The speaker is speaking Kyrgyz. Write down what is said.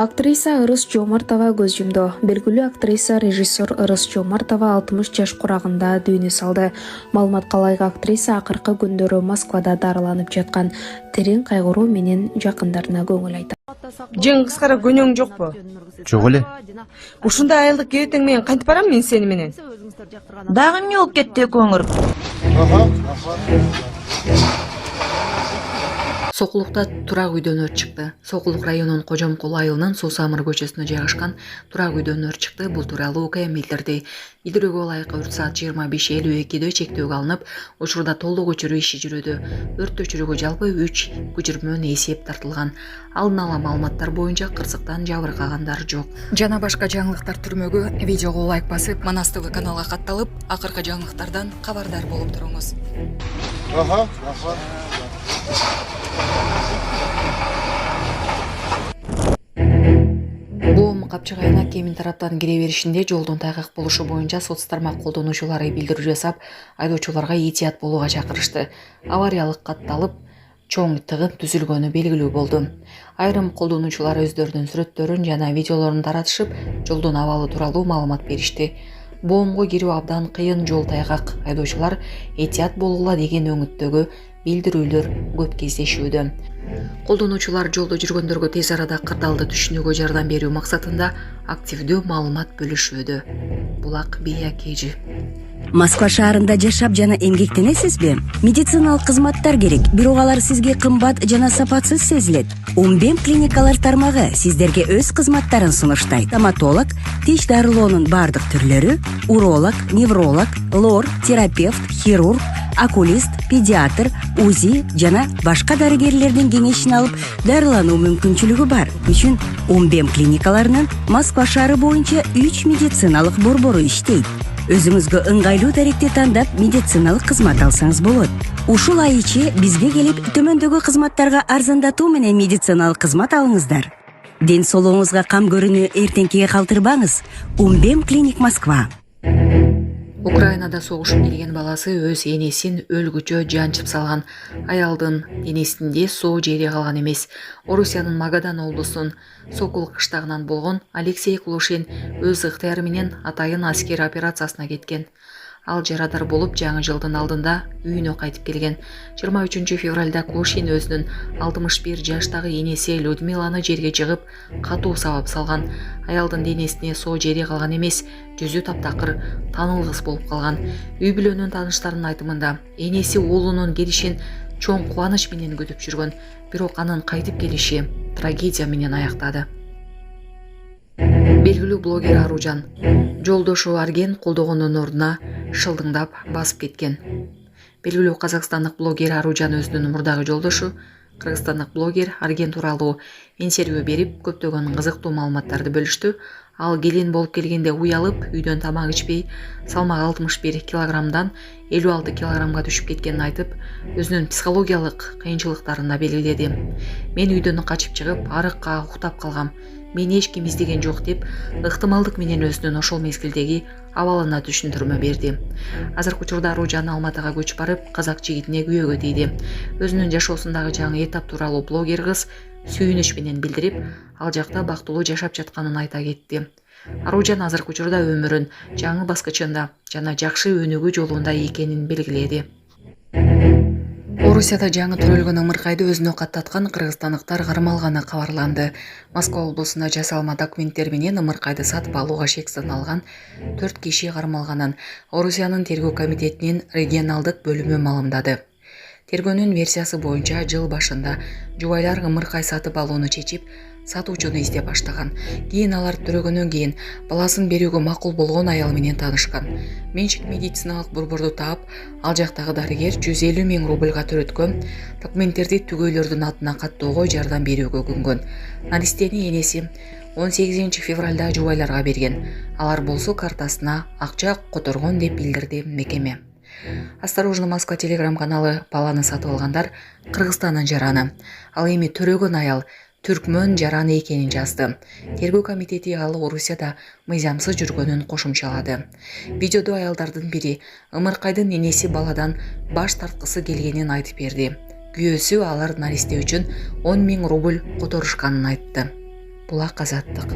Актриса Ырыс Жомартова көз жұмды. Белгілі актриса режиссер Ырыс Жомартова 60 жаш құрағында дүйіне салды. Малымат қалайғы актриса ақырқы күндері Москвада дарыланып жатқан терең қайғыру менен жақындарына көңіл айтты. Жен қысқара көнең жоқ па? Жоқ эле. Ушунда айылдык кебетең менен кантип барам мен сени менен? Дагы эмне болуп кетти көңүр? Сокулукта турак үйдөн өрт чыкты. Сокулук районунун Кожомкул айылынын Суусамыр көчөсүнө жайгашкан турак үйдөн өрт чыкты. Бул тууралуу УКМ билдирди. Билдирүүгө ылайык өрт саат 25:52 чектөөгө алынып, учурда толук өчүрүү иши жүрүүдө. Өрт өчүрүүгө жалпы 3 көчүрмөн эсеп тартылган. Алдын ала маалыматтар боюнча кырсыктан жабыркагандар жок. Жана башка жаңылыктар түрмөгү видеого лайк басып, Манас ТВ каналга катталып, акыркы жаңылыктардан кабардар болуп туруңуз. Боом Капчык айына Кемин тараптан кире беришинде жолдун тайгак болушу боюнча соц тармак колдонуучулары билдирүү жасап, айдоочуларга этият болууга чакырышты. Авариялык катталып, чоң тыгын түзүлгөнү белгилүү болду. Айрым колдонуучулар өздөрүнүн сүрөттөрүн жана видеолорун таратышып, жолдун абалы тууралуу маалымат беришти. Боомго кирүү абдан кыйын, жол тайгак, айдоочулар этият болугула деген өңүттөгү билдирүүлөр көп кездешүүдө. Колдонуучулар жолдо жүргөндөргө тез арада кырдаалды түшүнүүгө жардам берүү максатында активдүү маалымат бөлүшүүдө. Булак Бия Кежи. Москва шаарында жашап жана эмгектенесизби? Медициналык кызматтар керек, бирок алар сизге кымбат жана сапатсыз сезилет. Умбем клиникалар тармагы сиздерге өз кызматтарын сунуштайт. Стоматолог, тиш дарылоонун бардык түрлөрү, уролог, невролог, лор, терапевт, хирург, окулист, педиатр, УЗИ жана башка дарыгерлердин кеңешин алып дарылануу мүмкүнчүлүгү бар. Үчүн Умбем клиникаларынын Москва шаары боюнча 3 медициналык борбору иштейт. Өзүңүзгө ыңгайлуу даректи тандап медициналык кызмат алсаңыз болот. Ушул ай ичи бизге келип төмөндөгү кызматтарга арзандатуу менен медициналык кызмат алыңыздар. Ден соолугуңузга кам көрүүнү эртеңкиге калтырбаңыз. Умбем клиник Москва. Украинада согушуп келген баласы өз энесин өлгүчө жанчып салган. Аялдын денесинде соо жери калган эмес. Орусиянын Магадан облусунун Сокул кыштагынан болгон Алексей Клушин өз ыктыяры менен атайын аскер операциясына кеткен. Ал жарадар болуп жаңы жылдын алдында үйүнө кайтып келген. 23 февралда Клушин өзүнүн 61 жаштагы энеси Людмиланы жерге жыгып, катуу сабап салган. Аялдын денесине соо жери калган эмес, жүзү таптакыр, таанылгыс болуп калган. Үй бүлөнүн тааныштарынын айтымында, энеси уулунун келишин чоң кубаныч менен күтүп жүргөн, бирок анын кайтып келиши трагедия менен аяктады. Белгилүү блогер Аружан жолдошу Арген колдогондун ордуна шылдыңдап басып кеткен. Белгилүү казакстандык блогер Аружан өзүнүн мурдагы жолдошу кыргызстандык блогер Арген тууралуу интервью берип, көптөгөн кызыктуу маалыматтарды бөлүштү. Ал келин болуп келгенде уялып, үйдөн тамак ичпей, салмагы 61 килограммдан 56 килограммга түшүп кеткенин айтып, өзүнүн психологиялык кыйынчылыктарын да белгиледи. Мен үйдөн качып чыгып, арыкка уктап калгам. Мен эч ким издеген жок деп, ыктымалдык менен өзүнүн ошол мезгилдеги абалына түшүндүрмө берди. Азыркы учурда Аружан Алматыга көчүп барып, казак жигитине күйөөгө тийди. Өзүнүн жашоосундагы жаңы этап тууралуу блогер кыз сүйүнүч менен билдирип, ал жакта бактылуу жашап жатканын айта кетти. Аружан азыркы учурда өмүрүн жаңы баскычында жана жакшы өнүгүү жолунда экенин белгиледи. Орусияда жаңы төрөлгөн ымыркайды өзүнө каттаткан кыргызстандыктар кармалганы кабарланды. Москва облусунда жасалма документтер менен ымыркайды сатып алууга шек саналган 4 киши кармалганын Орусиянын тергөө комитетинин регионалдык бөлүмү маалымдады. Тергөөнүн версиясы боюнча жыл башында жубайлар ымыркай сатып алууну чечип, сатуучуну издеп баштаган. Кийин алар төрөгөндөн кийин баласын берүүгө макул болгон аял менен таанышкан. Менчик медициналык борборду таап, ал жактагы дарыгер 150 000 рубльга төрөткөн документтерди түгөйлөрдүн атына каттоого жардам берүүгө күнгөн. Наристени энеси 18 февралда жубайларга берген. Алар болсо картасына акча которгон деп билдирди мекеме. Осторожно Москва телеграм каналы баланы сатып алгандар Кыргызстандын жараны. Ал эми төрөгөн аял түркмөн жараны экенин жазды. Тергөө комитети ал Орусияда мыйзамсыз жүргөнүн кошумчалады. Видеодо аялдардын бири ымыркайдын энеси баладан баш тарткысы келгенин айтып берди. Күйөөсү алар наристе үчүн 10 000 рубль которушканын айтты. Булак Азаттык.